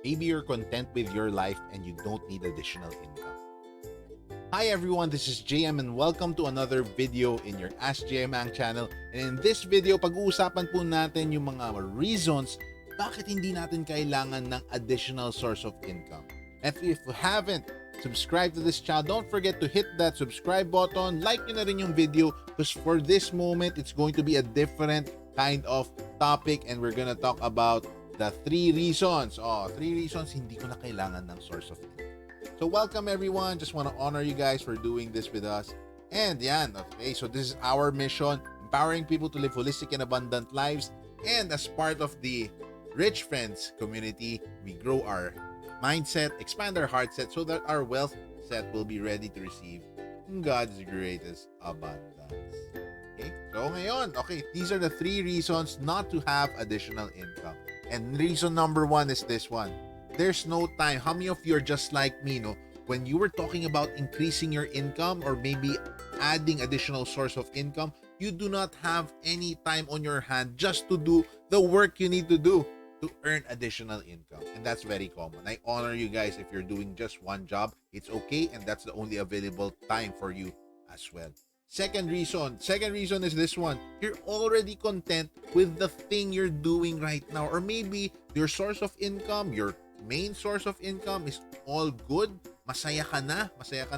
Maybe you're content with your life and you don't need additional income. Hi everyone, this is JM and welcome to another video in your Ask JM Ang channel. And in this video, pag-uusapan po natin yung mga reasons bakit hindi natin kailangan ng additional source of income. And if you haven't subscribed to this channel, don't forget to hit that subscribe button, like nyo na rin yung video because for this moment, it's going to be a different kind of topic and we're gonna talk about the 3 reasons. 3 reasons hindi ko na kailangan ng source of income. So welcome everyone. Just want to honor you guys for doing this with us. And yan, okay, so this is our mission, empowering people to live holistic and abundant lives. And as part of the Rich Friends community, we grow our mindset, expand our heartset so that our wealth set will be ready to receive God's greatest abundance. Okay, so ngayon, okay, these are the 3 reasons not to have additional income. And reason number 1 is this one. There's no time. How many of you are just like me, no? When you were talking about increasing your income or maybe adding additional source of income, you do not have any time on your hand just to do the work you need to do to earn additional income. And that's very common. I honor you guys if you're doing just one job. It's okay, and that's the only available time for you as well. Second reason is this one. You're already content with the thing you're doing right now, or maybe your source of income, your main source of income is all good. Masaya ka na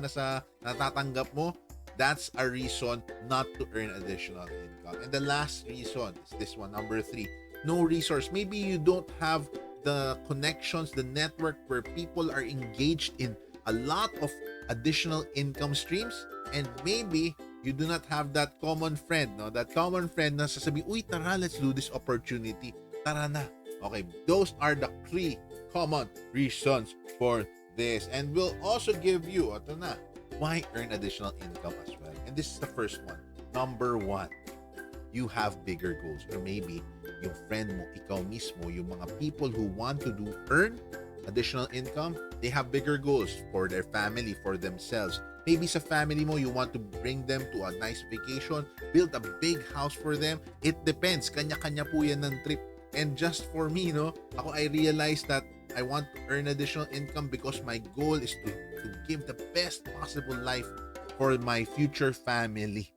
sa natatanggap mo. That's a reason not to earn additional income. And the last reason is this one, number 3. No resource. Maybe you don't have the connections, the network where people are engaged in a lot of additional income streams, and maybe you do not have that common friend, no? That common friend na sasabi, uy, tara, let's do this opportunity. Tara na. Okay, those are the 3 common reasons for this. And we'll also give you, ito na, why earn additional income as well. And this is the first one. Number 1, you have bigger goals. Or maybe yung friend mo, ikaw mismo, yung mga people who want to earn additional income, they have bigger goals for their family, for themselves. Maybe sa family mo, you want to bring them to a nice vacation, build a big house for them. It depends. Kanya-kanya po yan ng trip. And just for me, no, I realized that I want to earn additional income because my goal is to give the best possible life for my future family.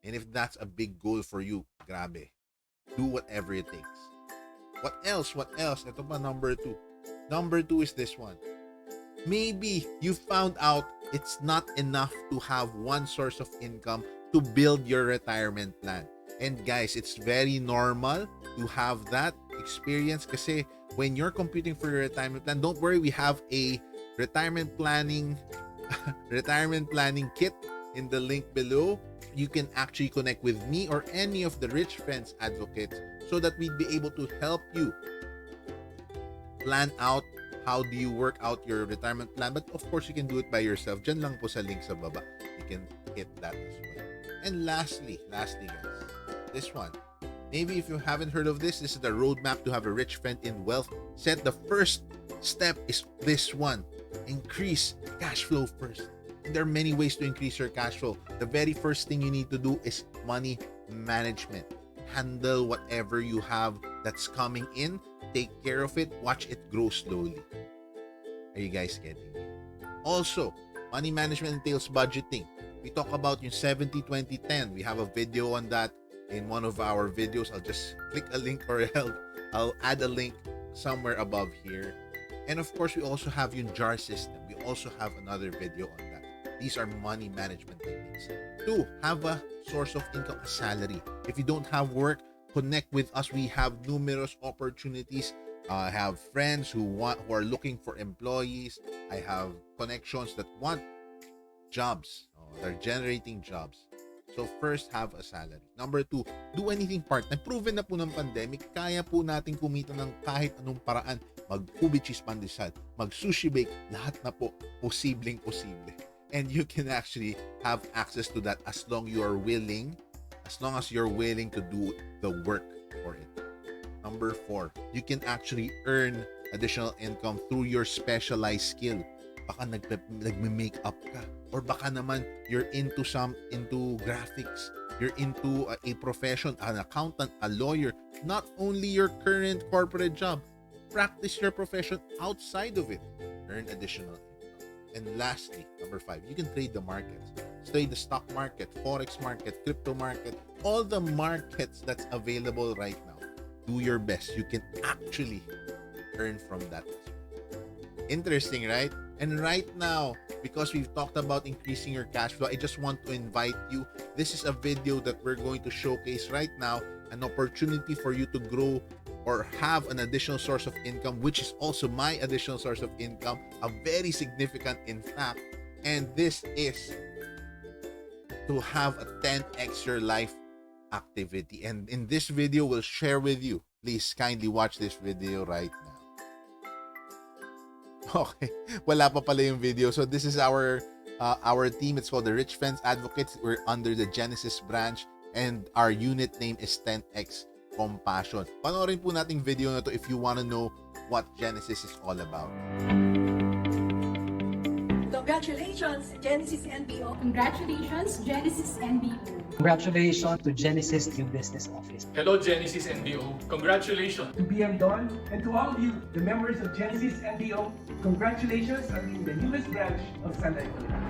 And if that's a big goal for you, grabe. Do whatever it takes. What else? Ito pa, number 2. Number 2 is this one. Maybe you found out it's not enough to have one source of income to build your retirement plan. And guys, it's very normal to have that experience kasi when you're computing for your retirement plan, don't worry, we have a retirement planning kit in the link below. You can actually connect with me or any of the Rich Friends advocates so that we'd be able to help you plan out how do you work out your retirement plan. But of course, you can do it by yourself. Diyan lang po sa link sa baba. You can hit that as well. And lastly guys, this one. Maybe if you haven't heard of this is the roadmap to have a rich friend in Wealthset. The first step is this one. Increase cash flow first. And there are many ways to increase your cash flow. The very first thing you need to do is money management. Handle whatever you have that's coming in. Take care of it. Watch it grow slowly. Are you guys getting me? Also, money management entails budgeting. We talk about yung 70-20-10. We have a video on that in one of our videos. I'll just click a link or I'll add a link somewhere above here. And of course, we also have yung jar system. We also have another video on that. These are money management techniques. 2, have a source of income, a salary. If you don't have work, connect with us. We have numerous opportunities. I have friends who are looking for employees. I have connections that want jobs. They're generating jobs. So first, have a salary. Number 2, do anything part-time. Proven na po ng pandemic, kaya po natin kumita ng kahit anong paraan. Mag-ube cheese pandesal, mag-sushi bake, lahat na po posibleng-posible. And you can actually have access to that as long as you're willing to do the work for it. Number 4, you can actually earn additional income through your specialized skill. Baka nagme-makeup ka, or baka naman you're into graphics, you're into a profession, an accountant, a lawyer, not only your current corporate job. practice your profession outside of it. Earn additional income. And lastly, number 5, you can trade the markets. Trade the stock market, forex market, crypto market, all the markets that's available right now. Do your best. You can actually earn from that. Interesting, right? And right now, because we've talked about increasing your cash flow, I just want to invite you. This is a video that we're going to showcase right now, an opportunity for you to grow or have an additional source of income, which is also my additional source of income, a very significant in fact. And this is to have a 10x your life activity. And in this video, we'll share with you. Please kindly watch this video right now. Okay, wala pa pala yung video. So this is our team. It's called the Rich Friends Advocates. We're under the Genesis branch and our unit name is 10x Compassion. Panoorin po nating video na to if you want to know what Genesis is all about. Congratulations, Genesis NBO. Congratulations, Genesis NBO. Congratulations to Genesis New Business Office. Hello, Genesis NBO. Congratulations. To BM Don and to all of you, the members of Genesis NBO, congratulations on being the newest branch of Sunlight Philippines.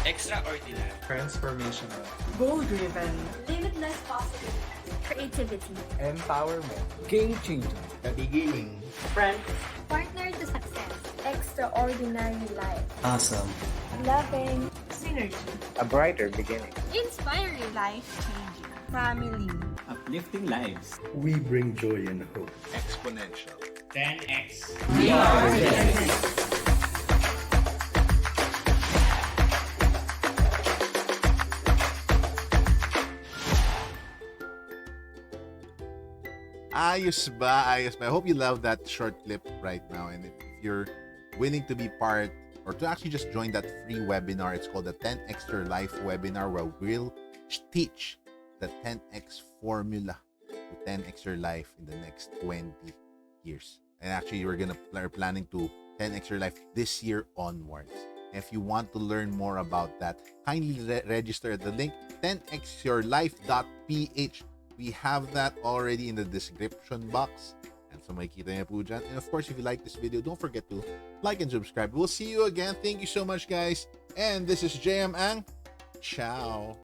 Extraordinary. Transformational. Goal-driven. Limitless possibilities. Creativity. Empowerment. Game changer. The beginning. Friends. Partner to success. Extraordinary life. Awesome. Loving. Synergy. A brighter beginning. Inspiring. Life-changing. Family. Uplifting lives. We bring joy and hope. Exponential. 10x. We are Genesis. Ayos ba? Ayos ba? I hope you love that short clip right now. And if you're willing to be part or to actually just join that free webinar, it's called the 10x Your Life webinar, where we'll teach the 10x formula to 10x your life in the next 20 years. And actually, we're planning to 10x your life this year onwards. If you want to learn more about that, kindly register at the link 10xyourlife.ph. We have that already in the description box. And so makikita niyo po dyan. And of course, if you like this video, don't forget to like and subscribe. We'll see you again. Thank you so much, guys. And this is JM Ang. Ciao.